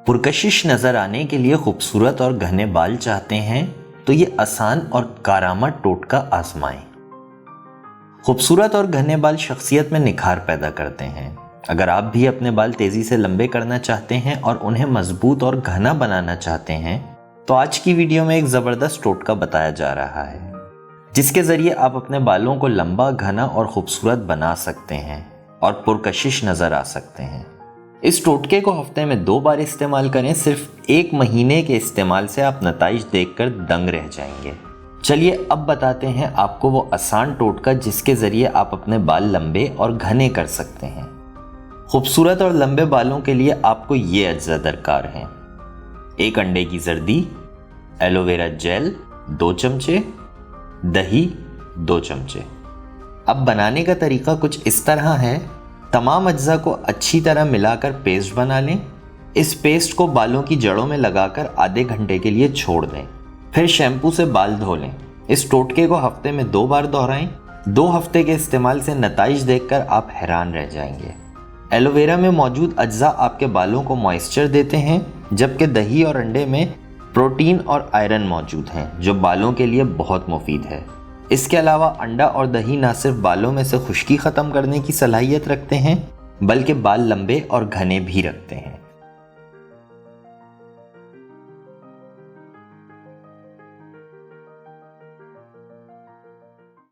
पुरकशिश नज़र आने के लिए खूबसूरत और घने बाल चाहते हैं तो ये आसान और कारआमद टोटका आजमाएं। खूबसूरत और घने बाल शख्सियत में निखार पैदा करते हैं। अगर आप भी अपने बाल तेज़ी से लंबे करना चाहते हैं और उन्हें मजबूत और घना बनाना चाहते हैं तो आज की वीडियो में एक ज़बरदस्त टोटका बताया जा रहा है जिसके ज़रिए आप अपने बालों को लंबा, घना और खूबसूरत बना सकते हैं और पुरकशिश नज़र आ सकते हैं। इस टोटके को हफ्ते में 2 बार इस्तेमाल करें। सिर्फ 1 महीने के इस्तेमाल से आप नताइज देखकर दंग रह जाएंगे। चलिए अब बताते हैं आपको वो आसान टोटका जिसके ज़रिए आप अपने बाल लंबे और घने कर सकते हैं। खूबसूरत और लंबे बालों के लिए आपको ये अज्जा दरकार हैं: 1 अंडे की जर्दी, एलोवेरा जेल 2 चमचे, दही 2 चमचे। अब बनाने का तरीका कुछ इस तरह है। तमाम अज्जा को अच्छी तरह मिलाकर पेस्ट बना लें। इस पेस्ट को बालों की जड़ों में लगाकर आधे घंटे के लिए छोड़ दें। फिर शैम्पू से बाल धो लें। इस टोटके को हफ्ते में 2 बार दोहराएं। 2 हफ्ते के इस्तेमाल से नताइज देखकर आप हैरान रह जाएंगे। एलोवेरा में मौजूद अज्जा आपके बालों को मॉइस्चर देते हैं, जबकि दही और अंडे में प्रोटीन और आयरन मौजूद हैं जो बालों के लिए बहुत मुफीद है। इसके अलावा अंडा और दही न सिर्फ बालों में से खुश्की ख़त्म करने की सलाहियत रखते हैं बल्कि बाल लंबे और घने भी रखते हैं।